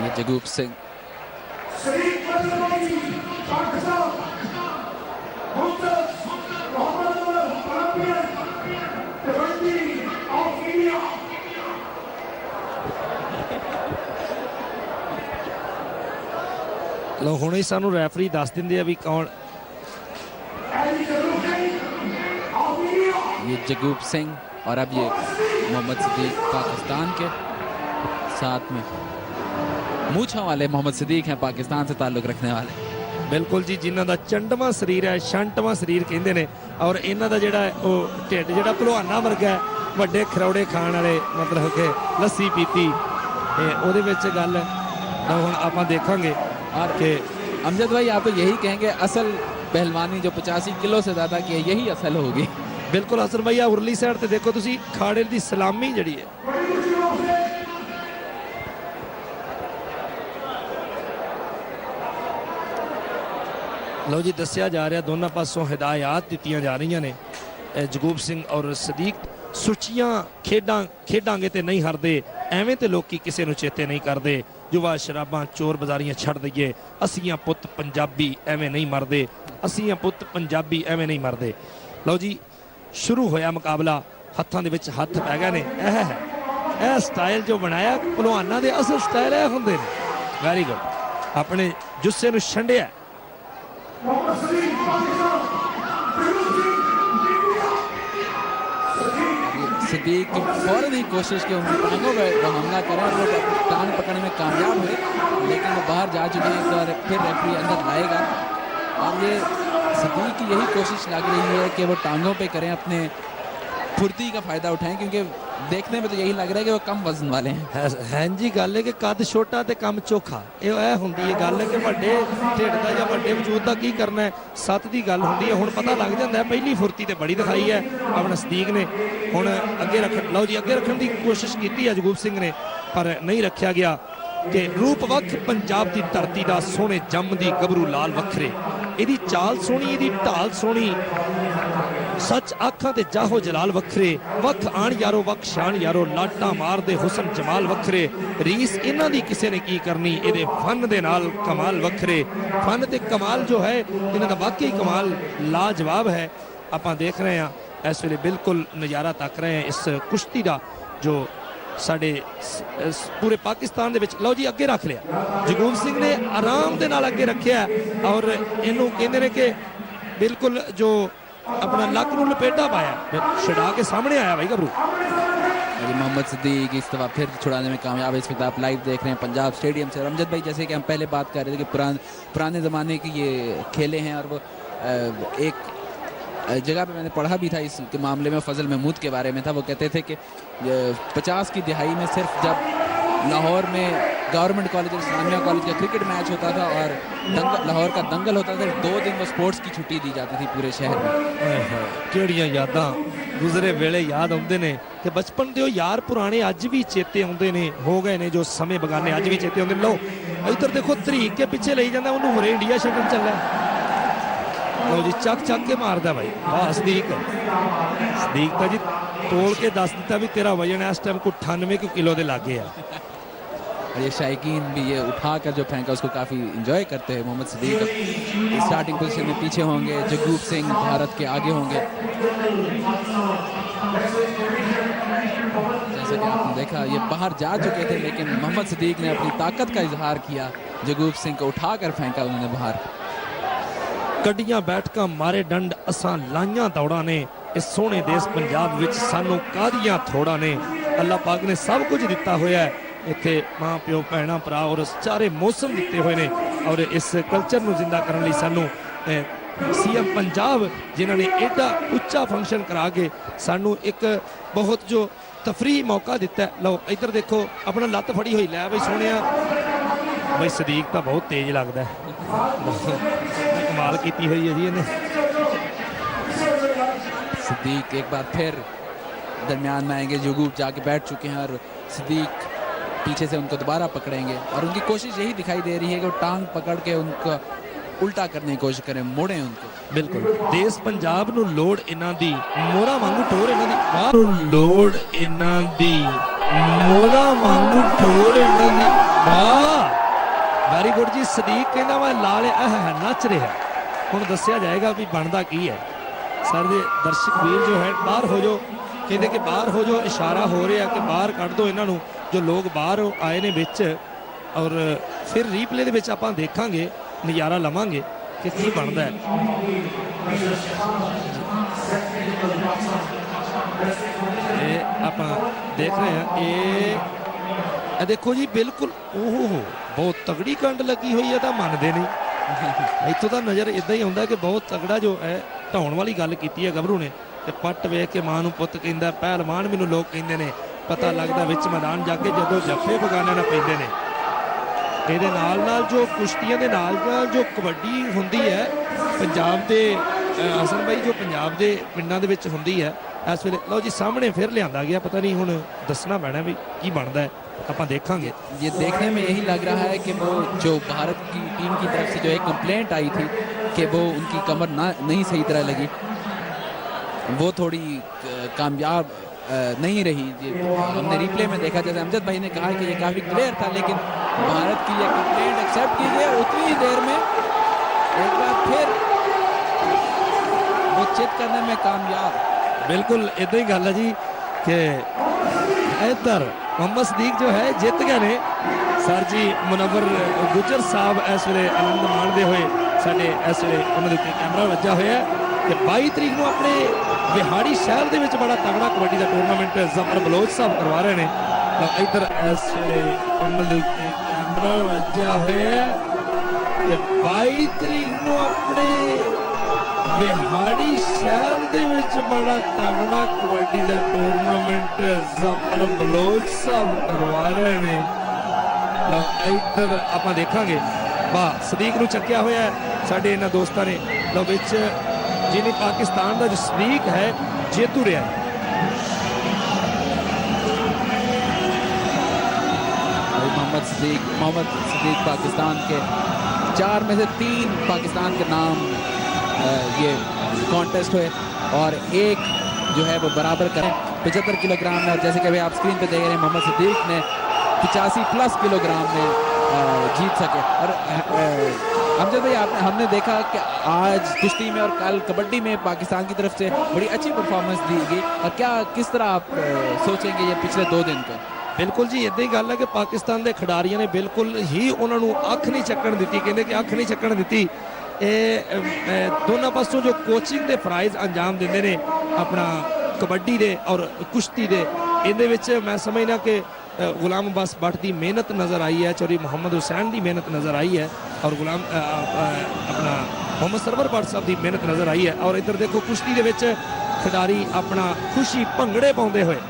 ये जगूब सिंह लो हुणे सानू रैफरी दस दिंदे आ भी कौन ये जगूब सिंह और अब ये मोहम्मद सिद्दीक पाकिस्तान के साथ में मूछों वाले मोहम्मद सिद्दीक हैं पाकिस्तान से ताल्लुक रखने वाले बिल्कुल जी जिन्हां दा चंडवां शरीर है छंटवां शरीर कहंदे ने और इन्हां दा जिहड़ा ओह ढिड जिहड़ा भलवाना वर्गा है वड्डे खरौड़े खाण वाले मतलब कि लस्सी पीती ਉਹਦੇ ਵਿੱਚ ਗੱਲ ਹੁਣ ਆਪਾਂ ਦੇਖਾਂਗੇ और कि अमजद भाई आप तो यही कहेंगे असल पहलवानी जो 85 किलो से ज़्यादा की है यही असल होगी बिल्कुल हसन भाई आ उरली साइड ते देखो तुसी खाड़े दी सलामी जड़ी है लो जी दस्या जा रहा दोनों पासों हिदायत दित्तियां जा रही ने जगूब सिंह और सदीक सुचियां खेडांगे ते नहीं हारदे एवें ते लोकी किसी नूं चेते नहीं करदे जुवा शराबां चोर बाजारियां छड़ दईए असीं पुत पंजाबी एवें नहीं मरदे असीं पुत पंजाबी एवें नहीं मरदे लो जी शुरू होया मुकाबला हत्थां दे विच हत्थ पै गए ने यह स्टाइल जो बनाया पहलवानां दे असल स्टाइल यह हुंदे ने वैरी गुड अपने जुस्से नूं छंडिया सिद्दीक की फौरन ही कोशिश की उनकी टांगों पर वो हमला करें और वो टांग पकड़ने में कामयाब हुए लेकिन वो बाहर जा चुके हैं और फिर रेफरी अंदर लाएगा और ये सिद्दीक की यही कोशिश लग रही है कि वो टांगों पे करें अपने फुर्ती का फ़ायदा उठाएं क्योंकि देखने में तो यही लग रहा है कि वो कम वजन वाले हैं हैं जी गल है कि कद छोटा ते कम चोखा ये होंदी है गल कि वड्डे ढिड दा जां वड्डे वजूद दा की करना है सत दी गल होंदी है हुण पता लग जांदा है पहली फुर्ती ते बड़ी दिखाई है अपना सदीक ने हुण अगे रख लो जी अगे रखण दी कोशिश कीती है जगूब सिंह ने पर नहीं रखा गया कि रूप वख पंजाब दी धरती दा सोहणे जम दी गबरू लाल वखरे इहदी चाल सोहणी इहदी ढाल सोहणी सच आखां ते जाहो जलाल वखरे वख आण यारो वख शान यारो लाटा मार दे हुसन जमाल वखरे रीस इन्हां दी किसे ने की करनी इहदे फन दे नाल कमाल वखरे फन ते कमाल जो है इन्हां दा वाकई कमाल लाजवाब है आपां देख रहे हैं इस वेले बिल्कुल नज़ारा तक रहे हैं इस कुश्ती दा जो साडे पूरे पाकिस्तान दे विच लो जी अगे रख लिया जगूब सिंह ने आराम दे नाल अगे रखिया और इनू कहंदे ने कि बिल्कुल जो अपना लक नूं लपेटा पाया छड़ा के सामने आया भाई गबरू मोहम्मद सिद्दीक इस दफा फिर छुड़ाने में कामयाब है इस वक्त आप लाइव देख रहे हैं पंजाब स्टेडियम से रमजद भाई जैसे कि हम पहले बात कर रहे थे कि पुराने ज़माने की ये खेले हैं और वो एक जगह पे मैंने पढ़ा भी था इस के मामले में फजल महमूद के बारे में था वो कहते थे कि 50 की दिहाई में सिर्फ जब लाहौर में गवर्नमेंट कॉलेज और इस्लामिया कॉलेज का क्रिकेट मैच होता था और लाहौर का दंगल होता था 2 दिन वो स्पोर्ट्स की छुट्टी दी जाती थी पूरे शहर में किहड़ियां यादां गुजरे वेले याद आउंदे ने ते बचपन दे यार पुराने अज भी चेते आउंदे ने हो गए ने जो समय बगाने अज भी चेते आउंदे लो इधर देखो तरीक के पीछे ले जांदा उन्होंने हुरे इंडिया छड्डण चला लो जी चक के मारदा भाई वाह सदीक तां जी तोल के दस दिता भी तेरा वजन इस टाइम को 98 किलो दे लागे आ और ये शायकीन भी ये उठाकर जो फेंका उसको काफ़ी इंजॉय करते हैं मोहम्मद सिद्दीक स्टार्टिंग पोजीशन में पीछे होंगे जगूब सिंह भारत के आगे होंगे जैसा कि आपने देखा ये बाहर जा चुके थे लेकिन मोहम्मद सिद्दीक ने अपनी ताकत का इजहार किया जगूब सिंह को उठाकर फेंका उन्होंने बाहर कड्डियां बैठकां मारे डंड असां लाइयां दौड़ां ने इस सोहणे देश पंजाब विच सानू कादियां थोड़ा ने अल्लाह पाक ने सब कुछ दिता होया है इत्थे माँ प्यो भैणां भरा और चारे मौसम दिते हुए ने और इस कल्चर नूं जिंदा करन लई सानू सीएम पंजाब जिन्हां ने एडा उच्चा फंक्शन करा के सानू एक बहुत जो तफरी मौका दिता है लो इधर देखो अपना लत्त फड़ी हुई लै बई सोहणिया बई सदीक तो बहुत तेज लगता है कमाल की हुई है जी इन्हें सिद्दीक एक बार फिर दरमियान में आएंगे जगूब जाके बैठ चुके हैं और सिद्दीक पीछे से उनको दोबारा पकड़ेंगे और उनकी कोशिश यही दिखाई दे रही है कि वो टांग पकड़ के उनको उल्टा करने की कोशिश करें मोड़ें उनको बिल्कुल देश पंजाब नूं लोड़ इन्हां दी मोहरा वांगू ठोर इन्हां दी वाह लोड़ इन्हां दी मोहरा वांगू ठोर इन्हां दी वाह ਵੈਰੀ ਗੁੱਡ ਜੀ। ਸਦੀਕ ਕਹਿੰਦਾ ਮੈਂ ਲਾ ਲਿਆ ਹੈ ਨੱਚ ਰਿਹਾ। ਹੁਣ ਦੱਸਿਆ ਜਾਏਗਾ ਵੀ ਬਣਦਾ ਕੀ ਹੈ। ਸਾਡੇ ਦਰਸ਼ਕ ਵੀਰ ਜੋ ਹੈ ਬਾਹਰ ਹੋ ਜਾਓ, ਕਹਿੰਦੇ ਕਿ ਬਾਹਰ ਹੋ ਜਾਓ, ਇਸ਼ਾਰਾ ਹੋ ਰਿਹਾ ਕਿ ਬਾਹਰ ਕੱਢ ਦਿਓ ਇਹਨਾਂ ਨੂੰ। ਜੋ ਲੋਕ ਬਾਹਰ ਆਏ ਨੇ ਵਿੱਚ, ਔਰ ਫਿਰ ਰੀਪਲੇ ਦੇ ਵਿੱਚ ਆਪਾਂ ਦੇਖਾਂਗੇ, ਨਜ਼ਾਰਾ ਲਵਾਂਗੇ ਕਿ ਕੀ ਬਣਦਾ ਹੈ। ਇਹ ਆਪਾਂ ਦੇਖ ਰਹੇ ਹਾਂ। ਇਹ ਦੇਖੋ ਜੀ, ਬਿਲਕੁਲ ਓਹ ਬਹੁਤ ਤਗੜੀ ਕੰਡ ਲੱਗੀ ਹੋਈ ਹੈ, ਤਾਂ ਮੰਨਦੇ ਨਹੀਂ। ਇੱਥੋਂ ਤਾਂ ਨਜ਼ਰ ਇਦਾਂ ਹੀ ਆਉਂਦਾ ਕਿ ਬਹੁਤ ਤਗੜਾ ਜੋ ਹੈ ਢਾਉਣ ਵਾਲੀ ਗੱਲ ਕੀਤੀ ਹੈ ਗੱਭਰੂ ਨੇ। ਤੇ ਪੱਟ ਵੇਖ ਕੇ ਮਾਂ ਨੂੰ ਪੁੱਤ ਕਹਿੰਦਾ, ਪਹਿਲਵਾਨ ਮੈਨੂੰ ਲੋਕ ਕਹਿੰਦੇ ਨੇ, ਪਤਾ ਲੱਗਦਾ ਵਿੱਚ ਮੈਦਾਨ ਜਾ ਕੇ ਜਦੋਂ ਜੱਫੇ ਬਗਾਨਿਆਂ ਨਾਲ ਪੈਂਦੇ ਨੇ। ਇਹਦੇ ਨਾਲ ਨਾਲ ਜੋ ਕੁਸ਼ਤੀਆਂ ਦੇ ਨਾਲ ਨਾਲ ਜੋ ਕਬੱਡੀ ਹੁੰਦੀ ਹੈ ਪੰਜਾਬ ਦੇ, ਹਸਨ ਭਾਈ, ਜੋ ਪੰਜਾਬ ਦੇ ਪਿੰਡਾਂ ਦੇ ਵਿੱਚ ਹੁੰਦੀ ਹੈ ਇਸ ਵੇਲੇ। ਲਓ ਜੀ, ਸਾਹਮਣੇ ਫਿਰ ਲਿਆਂਦਾ ਗਿਆ। ਪਤਾ नहीं ਹੁਣ ਦੱਸਣਾ ਪੈਣਾ भी ਕੀ ਬਣਦਾ है, ਆਪਾਂ देखेंगे। ये देखने में यही लग रहा है कि वो जो भारत की टीम की तरफ से जो एक कंप्लेंट आई थी कि वो उनकी कमर नहीं सही तरह लगी, वो थोड़ी कामयाब नहीं रही। हमने रिप्ले में देखा, जैसे अमजद भाई ने कहा कि ये काफ़ी क्लियर था, लेकिन भारत की ये कंप्लेंट एक्सेप्ट की गई। उतनी ही देर में एक बार फिर वो चित करने में कामयाब। बिल्कुल इदा ही गल है जी कि इधर मोहम्मद सदीक जो है जित गए ने। सर जी मुनव्वर गुजर साहब इस वे आनंद माणते हुए साडे इस वे उन्होंने कैमरा वजा हुआ है कि 22 तरीक को अपने बिहाड़ी शहर के बड़ा तगड़ा कबड्डी का टूरनामेंट जफर बलोच साहब करवा रहे हैं। तो इधर इस वे उन्होंने कैमरा वजा हुआ है कि 22 तरीक को अपने बिहाड़ी शहर ਦੇ ਵਿੱਚ ਬੜਾ ਤਗੜਾ ਕਬੱਡੀ ਦਾ ਟੂਰਨਾਮੈਂਟ ਜ਼ਫਰ ਬਲੋਚ ਸਾਹਿਬ ਕਰਵਾ ਰਹੇ ਨੇ। ਇੱਧਰ ਆਪਾਂ ਦੇਖਾਂਗੇ, ਵਾਹ, ਸਦੀਕ ਨੂੰ ਚੱਕਿਆ ਹੋਇਆ ਸਾਡੇ ਇਹਨਾਂ ਦੋਸਤਾਂ ਨੇ। ਲੋ ਵਿੱਚ ਜਿਹਨੇ ਪਾਕਿਸਤਾਨ ਦਾ ਜੋ ਸਦੀਕ ਹੈ ਜੇਤੂ ਰਿਹਾ। मोहम्मद सदीक पाकिस्तान के 4 में से 3 पाकिस्तान के नाम ये कॉन्टेस्ट हुए, और एक जो है वो बराबर करें 75 किलोग्राम में। और जैसे कि अभी आप स्क्रीन पे देख रहे हैं, मोहम्मद सदीक ने 85+ किलोग्राम में जीत सके। और अमजद भाई, हमने देखा कि आज कुश्ती में और कल कबड्डी में पाकिस्तान की तरफ से बड़ी अच्छी परफॉर्मेंस दी गई। और क्या किस तरह आप सोचेंगे ये पिछले 2 दिन को? ਬਿਲਕੁਲ ਜੀ, ਇਦਾਂ ਹੀ ਗੱਲ ਹੈ ਕਿ ਪਾਕਿਸਤਾਨ ਦੇ ਖਿਡਾਰੀਆਂ ਨੇ ਬਿਲਕੁਲ ਹੀ ਉਹਨਾਂ ਨੂੰ ਅੱਖ ਨਹੀਂ ਚੱਕਣ ਦਿੱਤੀ। ਕਹਿੰਦੇ ਕਿ ਅੱਖ ਨਹੀਂ ਚੱਕਣ ਦਿੱਤੀ। ਇਹ ਦੋਨਾਂ ਪਾਸੋਂ ਜੋ ਕੋਚਿੰਗ ਦੇ ਫਰਾਈਜ਼ ਅੰਜਾਮ ਦਿੰਦੇ ਨੇ ਆਪਣਾ ਕਬੱਡੀ ਦੇ ਔਰ ਕੁਸ਼ਤੀ ਦੇ, ਇਹਦੇ ਵਿੱਚ ਮੈਂ ਸਮਝਦਾ ਕਿ ਗੁਲਾਮ ਅब्बास भट्ट ਦੀ ਮਿਹਨਤ ਨਜ਼ਰ ਆਈ ਹੈ, ਚੌਧਰੀ ਮੁਹੰਮਦ ਹੁਸੈਨ ਦੀ ਮਿਹਨਤ ਨਜ਼ਰ ਆਈ ਹੈ, ਔਰ ਆਪਣਾ ਮੁਹੰਮਦ ਸਰਵਰ ਭੱਟ ਸਾਹਿਬ ਦੀ ਮਿਹਨਤ ਨਜ਼ਰ ਆਈ ਹੈ। ਔਰ ਇੱਧਰ ਦੇਖੋ, ਕੁਸ਼ਤੀ ਦੇ ਵਿੱਚ ਖਿਡਾਰੀ ਆਪਣਾ ਖੁਸ਼ੀ ਭੰਗੜੇ ਪਾਉਂਦੇ ਹੋਏ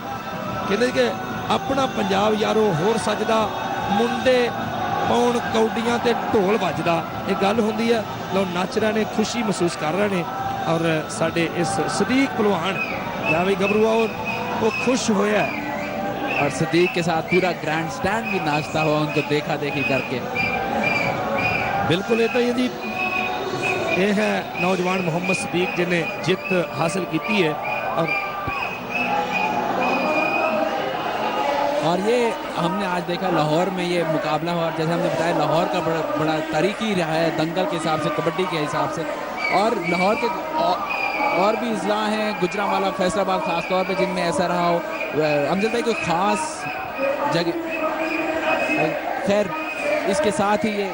ਕਹਿੰਦੇ ਕਿ ਆਪਣਾ ਪੰਜਾਬ ਯਾਰੋ ਹੋਰ ਸੱਜਦਾ, ਮੁੰਡੇ ਪਾਉਣ ਕੌਡੀਆਂ ਤੇ ਢੋਲ ਵੱਜਦਾ, ਇਹ ਗੱਲ ਹੁੰਦੀ ਹੈ। ਲੋ ਨੱਚ ਰਹੇ ਨੇ, ਖੁਸ਼ੀ ਮਹਿਸੂਸ ਕਰ ਰਹੇ ਨੇ। ਔਰ ਸਾਡੇ ਇਸ ਸਦੀਕ ਪਹਿਲਵਾਨ ਜਾਂ ਵੀ ਗੱਭਰੂ ਉਹ खुश होया है। और सदीक के साथ पूरा ग्रैंड स्टैंड भी नाचता हुआ उनको देखा देखी करके। बिल्कुल इतना ही जी, ये है नौजवान मोहम्मद सदीक जिन्हें जित हासिल की है। और ये हमने आज देखा लाहौर में ये मुकाबला हुआ, जैसे हमने बताया लाहौर का बड़ा तारीखी रहा है दंगल के हिसाब से, कबड्डी के हिसाब से। और लाहौर के और भी अजला हैं, गुजरांवाला, फैसलाबाद ख़ास तौर पे, जिनमें ऐसा रहा हो। अमजद भाई, कोई ख़ास जगह? खैर, इसके साथ ही ये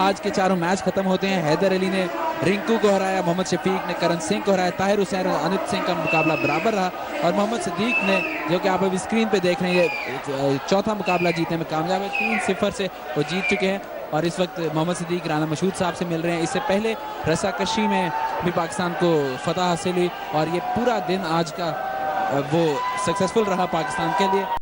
आज के चारों मैच ख़त्म होते हैं। हैदर अली ने रिंकू को हराया, मोहम्मद शफीक ने करण सिंह को हराया, ताहिर हुसैन और अनित सिंह का मुकाबला बराबर रहा। और मोहम्मद सदीक ने, जो कि आप अभी स्क्रीन पे देख रहे हैं, ये चौथा मुकाबला जीतने में कामयाब है। 3-0 से वो जीत चुके हैं। और इस वक्त मोहम्मद सदीक राना मशहूद साहब से मिल रहे हैं। इससे पहले रस्साकशी में भी पाकिस्तान को फतह हासिल हुई, और ये पूरा दिन आज का वो सक्सेसफुल रहा पाकिस्तान के लिए।